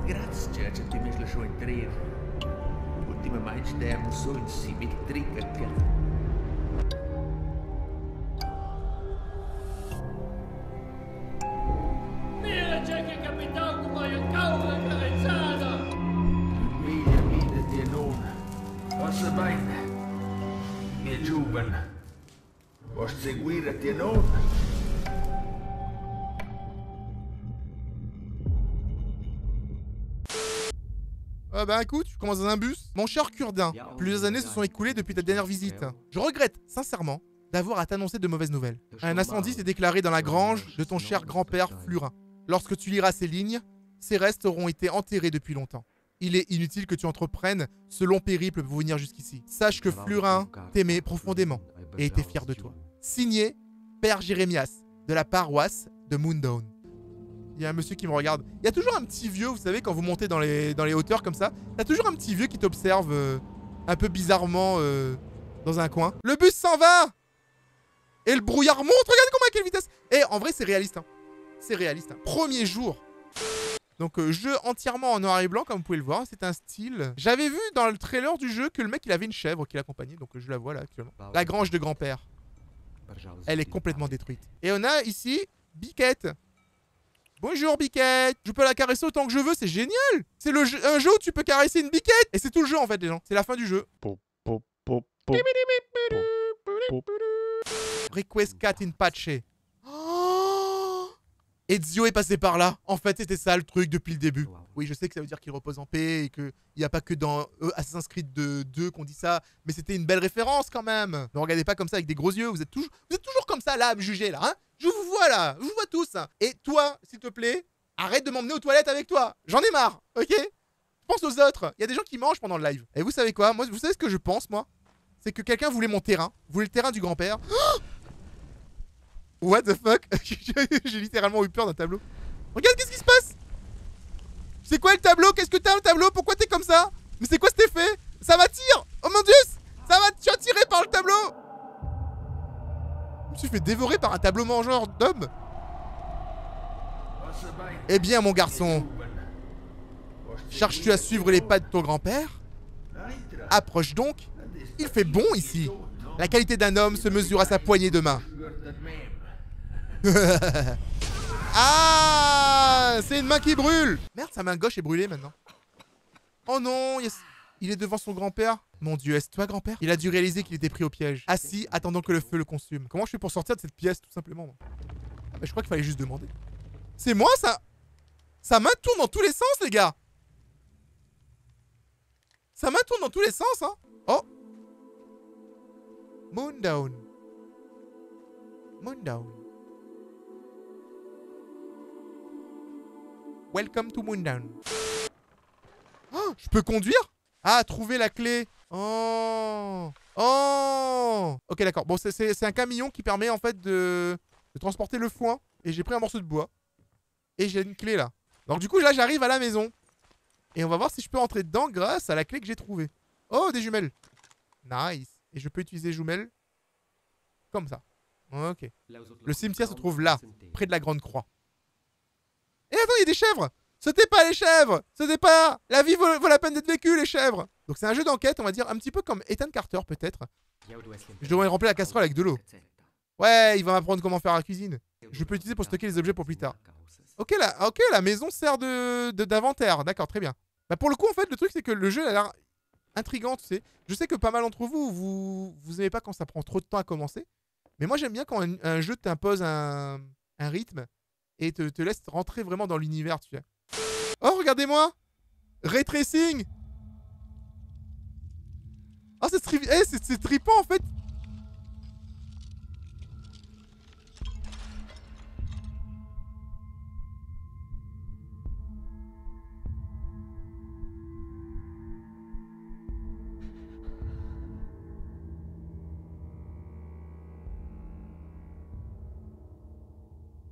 Grazie, Judge, tu mi lasciò entrare. Ultimamente stiamo solo in simmetrica. Mira, c'è che capitano come il cavolo carezzata! Vita di non. Posso bene. Mia giovane. Posso seguire di non? Bah écoute, je commence dans un bus. Mon cher Kurdin, plusieurs années se sont écoulées depuis ta dernière visite. Je regrette, sincèrement, d'avoir à t'annoncer de mauvaises nouvelles. Un incendie s'est déclaré dans la grange de ton cher grand-père Flurin. Lorsque tu liras ces lignes, ses restes auront été enterrés depuis longtemps. Il est inutile que tu entreprennes ce long périple pour venir jusqu'ici. Sache que Flurin t'aimait profondément et était fier de toi. Signé Père Jérémias, de la paroisse de Moondown. Il y a un monsieur qui me regarde. Il y a toujours un petit vieux, vous savez, quand vous montez dans les hauteurs comme ça, il y a toujours un petit vieux qui t'observe un peu bizarrement dans un coin. Le bus s'en va! Et le brouillard monte, regardez comment à quelle vitesse! Et en vrai, c'est réaliste. Hein. C'est réaliste. Hein. Premier jour. Donc, jeu entièrement en noir et blanc, comme vous pouvez le voir. C'est un style. J'avais vu dans le trailer du jeu que le mec, il avait une chèvre qui l'accompagnait. Donc, je la vois là actuellement. La grange de grand-père. Elle est complètement détruite. Et on a ici Biquette. Bonjour Biquette, je peux la caresser autant que je veux, c'est génial. C'est un jeu où tu peux caresser une biquette. Et c'est tout le jeu en fait les gens, c'est la fin du jeu. Request cat in pace. Oh, Ezio est passé par là. En fait c'était ça le truc depuis le début. Oui je sais que ça veut dire qu'il repose en paix et qu'il n'y a pas que dans Assassin's Creed 2 qu'on dit ça. Mais c'était une belle référence quand même. Ne regardez pas comme ça avec des gros yeux, vous êtes toujours comme ça là à me juger là hein. Je vous vois là, je vous vois tous. Et toi, s'il te plaît, arrête de m'emmener aux toilettes avec toi. J'en ai marre, ok? Je pense aux autres. Il y a des gens qui mangent pendant le live. Et vous savez quoi? Moi, vous savez ce que je pense, moi? C'est que quelqu'un voulait mon terrain. Voulait le terrain du grand-père. What the fuck? J'ai littéralement eu peur d'un tableau. Regarde, qu'est-ce qui se passe? C'est quoi le tableau? Qu'est-ce que t'as un tableau? Pourquoi t'es comme ça? Mais c'est quoi cet effet? Ça m'attire! Oh mon dieu! Ça va, tu es attiré par le tableau! Je me suis fait dévorer par un tableau mangeur d'hommes. Eh bien mon garçon, cherches-tu à suivre les pas de ton grand-père? Approche donc, il fait bon ici. La qualité d'un homme se mesure à sa poignée de main. Ah, c'est une main qui brûle. Merde, sa main gauche est brûlée maintenant. Oh non, il est devant son grand-père. Mon dieu, est-ce toi, grand-père? Il a dû réaliser qu'il était pris au piège. Assis, attendant que le feu le consume. Comment je fais pour sortir de cette pièce, tout simplement? Ah, je crois qu'il fallait juste demander. C'est moi, ça? Sa main tourne dans tous les sens, les gars. Sa main tourne dans tous les sens, hein. Oh. Moondown. Moondown. Welcome to Moondown. Oh, je peux conduire? Ah, trouver la clé. Oh. Oh. Ok, d'accord. Bon, c'est un camion qui permet en fait de transporter le foin. Et j'ai pris un morceau de bois. Et j'ai une clé là. Donc du coup, là, j'arrive à la maison. Et on va voir si je peux rentrer dedans grâce à la clé que j'ai trouvée. Oh, des jumelles. Nice. Et je peux utiliser jumelles comme ça. Ok. Le cimetière se trouve là, près de la grande croix. Et attends, il y a des chèvres. Sautez pas les chèvres. Sautez pas. La vie vaut la peine d'être vécue, les chèvres. Donc c'est un jeu d'enquête, on va dire, un petit peu comme Ethan Carter peut-être. Je devrais remplir la casserole avec de l'eau. Ouais, il va m'apprendre comment faire la cuisine. Je peux l'utiliser pour stocker les objets pour plus tard. Ok, la maison sert d'inventaire. D'accord, très bien. Bah pour le coup, en fait, le truc, c'est que le jeu a l'air intriguant, tu sais. Je sais que pas mal d'entre vous aimez pas quand ça prend trop de temps à commencer. Mais moi, j'aime bien quand un jeu t'impose un rythme et te laisse rentrer vraiment dans l'univers, tu sais. Oh, regardez-moi! Ray Tracing! Oh, c'est trippant, en fait!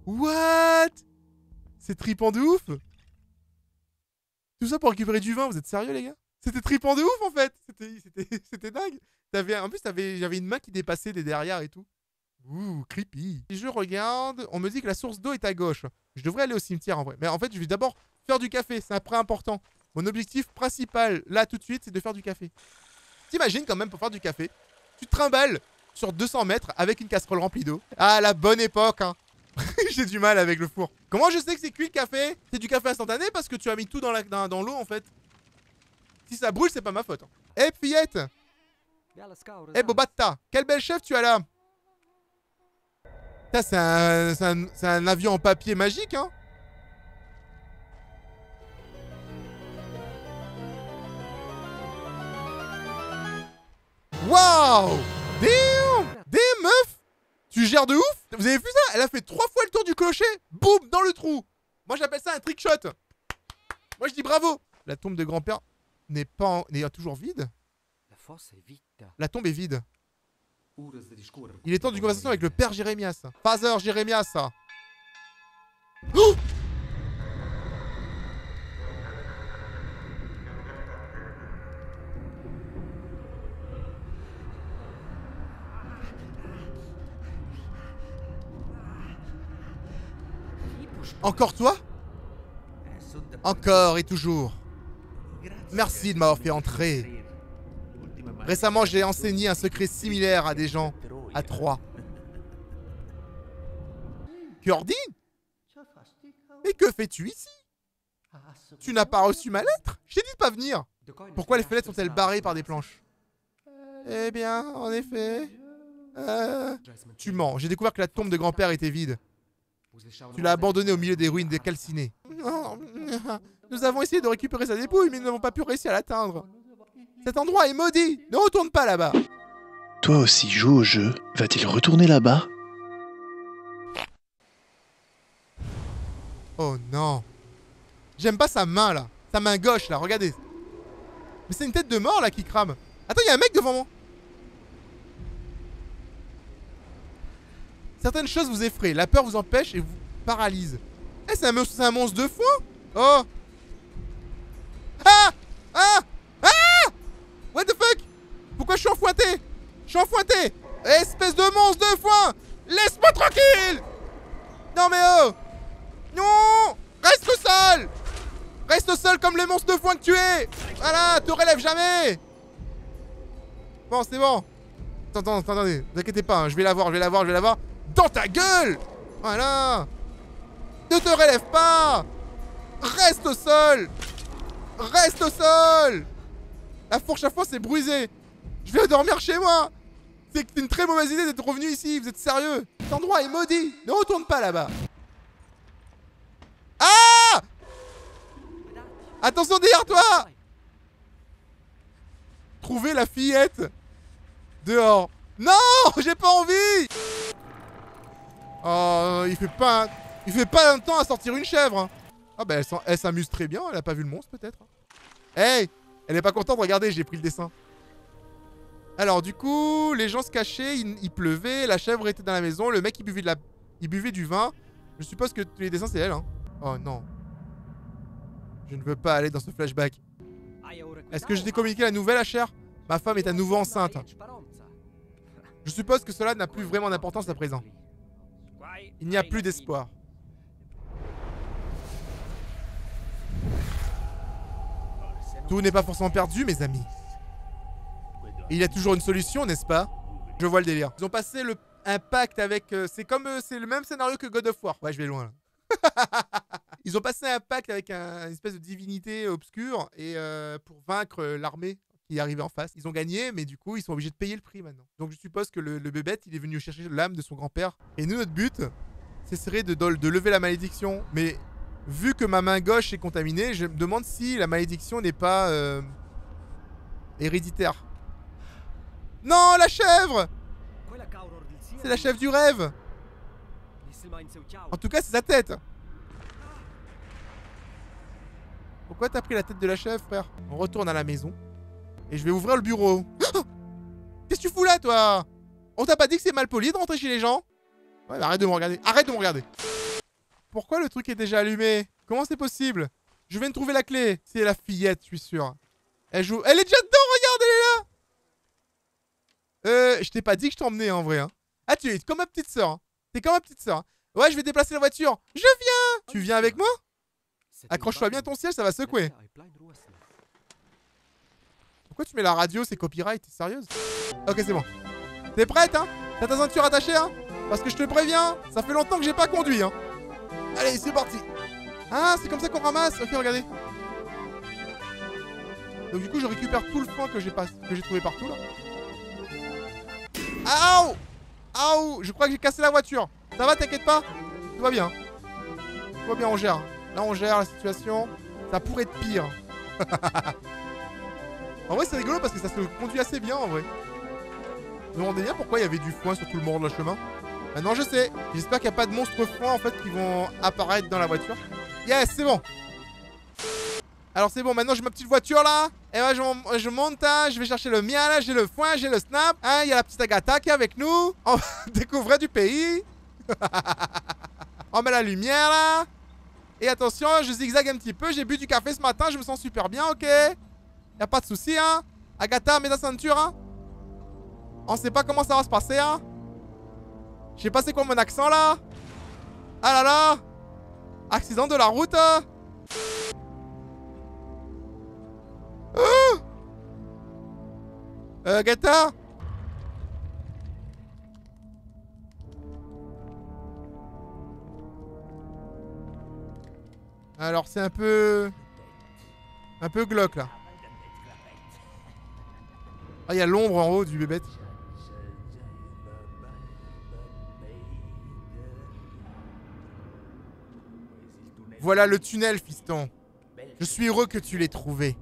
What? C'est trippant de ouf! Tout ça pour récupérer du vin, vous êtes sérieux les gars? C'était trippant de ouf en fait! C'était dingue! En plus, j'avais une main qui dépassait des derrière et tout. Ouh, creepy! Si je regarde, on me dit que la source d'eau est à gauche. Je devrais aller au cimetière en vrai. Mais en fait, je vais d'abord Faire du café, c'est un prêt important. Mon objectif principal, là, tout de suite, c'est de faire du café. T'imagines quand même, pour faire du café, tu te trimbales sur 200 mètres avec une casserole remplie d'eau. Ah, la bonne époque, hein. J'ai du mal avec le four. Comment je sais que c'est cuit le café? C'est du café instantané parce que tu as mis tout dans l'eau, en fait. Si ça brûle, c'est pas ma faute. Eh, fillette! Eh, Bobatta! Quel bel chef tu as là! C'est un avion en papier magique, hein? Waouh! Damn! Damn, meuf! Tu gères de ouf? Vous avez vu ça? Elle a fait 3 fois le tour du clocher. Boum! Dans le trou. Moi, j'appelle ça un trick shot. Moi, je dis bravo. La tombe de grand-père n'est toujours vide? La tombe est vide. Il est temps d'une conversation avec le père Jérémias. Father Jérémias. Oh! Encore toi? Encore et toujours. Merci de m'avoir fait entrer. Récemment, j'ai enseigné un secret similaire à des gens à Troie. Curdine? Mais que fais-tu ici? Tu n'as pas reçu ma lettre? Je t'ai dit de pas venir. Pourquoi les fenêtres sont-elles barrées par des planches? Eh bien, en effet... Tu mens, j'ai découvert que la tombe de grand-père était vide. Tu l'as abandonné au milieu des ruines décalcinées. Nous avons essayé de récupérer sa dépouille, mais nous n'avons pas pu réussir à l'atteindre. Cet endroit est maudit. Ne retourne pas là-bas. Toi aussi joues au jeu. Va-t-il retourner là-bas? Oh non. J'aime pas sa main là. Sa main gauche là, regardez. Mais c'est une tête de mort là qui crame. Attends, il y a un mec devant moi. Certaines choses vous effraient, la peur vous empêche et vous paralyse. Eh, c'est un monstre de foin. Oh. Ah. Ah. Ah. What the fuck? Pourquoi je suis enfointé? Je suis enfointé. Espèce de monstre de foin. Laisse-moi tranquille. Non mais oh. Non. Reste au sol. Reste au sol comme les monstres de foin que tu es. Voilà, te relève jamais. Bon, c'est bon. Attendez, ne vous inquiétez pas, hein. Je vais la voir. Dans ta gueule. Voilà. Ne te relève pas. Reste au sol. Reste au sol. La fourche à foin s'est brisée. Je vais dormir chez moi. C'est une très mauvaise idée d'être revenu ici. Vous êtes sérieux? Cet endroit est maudit. Ne retourne pas là-bas. Ah! Attention derrière toi. Trouvez la fillette. Dehors. Non, j'ai pas envie. Oh, il fait pas un temps à sortir une chèvre. Hein. Ah bah elle s'amuse très bien, elle a pas vu le monstre peut-être. Hey, elle est pas contente, regardez, j'ai pris le dessin. Alors du coup, les gens se cachaient, il pleuvait, la chèvre était dans la maison, le mec il buvait du vin. Je suppose que tous les dessins c'est elle. Hein. Oh non. Je ne veux pas aller dans ce flashback. Est-ce que je t'ai communiqué la nouvelle, Asher? Ma femme est à nouveau enceinte. Je suppose que cela n'a plus vraiment d'importance à présent. Il n'y a plus d'espoir. Tout n'est pas forcément perdu, mes amis. Et il y a toujours une solution, n'est-ce pas? Je vois le délire. Ils ont passé un pacte avec... c'est le même scénario que God of War. Ouais, je vais loin, là. Ils ont passé un pacte avec une espèce de divinité obscure et pour vaincre l'armée qui arrivait en face. Ils ont gagné, mais du coup, ils sont obligés de payer le prix maintenant. Donc je suppose que le bébête, il est venu chercher l'âme de son grand-père. Et nous, notre but, ce serait de lever la malédiction. Mais vu que ma main gauche est contaminée, je me demande si la malédiction n'est pas héréditaire. Non, la chèvre! C'est la chèvre du rêve! En tout cas, c'est sa tête! Pourquoi t'as pris la tête de la chèvre, frère? On retourne à la maison. Et je vais ouvrir le bureau. Qu'est-ce que tu fous là, toi? On t'a pas dit que c'est mal poli de rentrer chez les gens? Ouais, bah arrête de me regarder. Arrête de me regarder. Pourquoi le truc est déjà allumé? Comment c'est possible? Je viens de trouver la clé. C'est la fillette, je suis sûr. Elle joue... Elle est déjà dedans, regarde, elle est là. Je t'ai pas dit que je t'emmenais en vrai. Hein. Ah, tu es comme ma petite sœur. Hein. T'es comme ma petite sœur. Hein. Ouais, je vais déplacer la voiture. Je viens. Tu viens avec moi? Accroche-toi bien ton siège, ça va secouer. Pourquoi tu mets la radio, c'est copyright, t'es sérieuse? Ok, c'est bon. T'es prête, hein? T'as ta ceinture attachée, hein? Parce que je te préviens, ça fait longtemps que j'ai pas conduit, hein. Allez, c'est parti. Ah, c'est comme ça qu'on ramasse. Ok, regardez. Donc du coup, je récupère tout le foin que j'ai trouvé partout, là. Aouh! Aouh! Je crois que j'ai cassé la voiture. Ça va, t'inquiète pas? Tout va bien. Tout va bien, on gère. Là, on gère la situation. Ça pourrait être pire. En vrai, c'est rigolo parce que ça se conduit assez bien, en vrai. Je me demandais bien pourquoi il y avait du foin sur tout le bord de le chemin. Maintenant, je sais. J'espère qu'il n'y a pas de monstres foin, en fait, qui vont apparaître dans la voiture. Yes, c'est bon. Alors, c'est bon. Maintenant, j'ai ma petite voiture, là. Et ben, je monte, hein. Je vais chercher le mien, là. J'ai le foin, j'ai le snap. Hein, il y a la petite Agatha qui est avec nous. On va découvrir du pays. On met la lumière, là. Et attention, je zigzague un petit peu. J'ai bu du café ce matin. Je me sens super bien, ok? Y'a pas de souci, hein. Agatha, mets ta ceinture, hein. On sait pas comment ça va se passer, hein. Je sais pas c'est quoi mon accent, là. Ah là là. Accident de la route. Agatha. Alors, c'est un peu glauque, là. Ah, il y a l'ombre en haut du bébête. Voilà le tunnel, fiston. Je suis heureux que tu l'aies trouvé.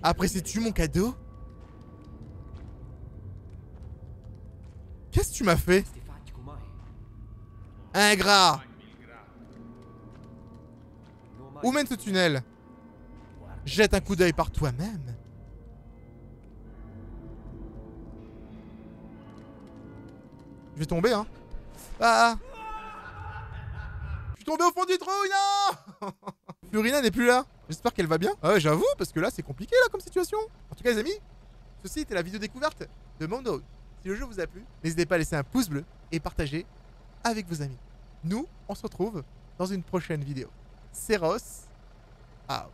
Apprécies-tu mon cadeau? Qu'est-ce que tu m'as fait? Ingrat! Où mène ce tunnel? Jette un coup d'œil par toi-même. Je vais tomber, hein. Ah! Je suis tombé au fond du trou, non! Furina n'est plus là. J'espère qu'elle va bien. Ah ouais, j'avoue, parce que là, c'est compliqué, là, comme situation. En tout cas, les amis, ceci était la vidéo découverte de Mondo. Si le jeu vous a plu, n'hésitez pas à laisser un pouce bleu et partager avec vos amis. Nous, on se retrouve dans une prochaine vidéo. Seros, out.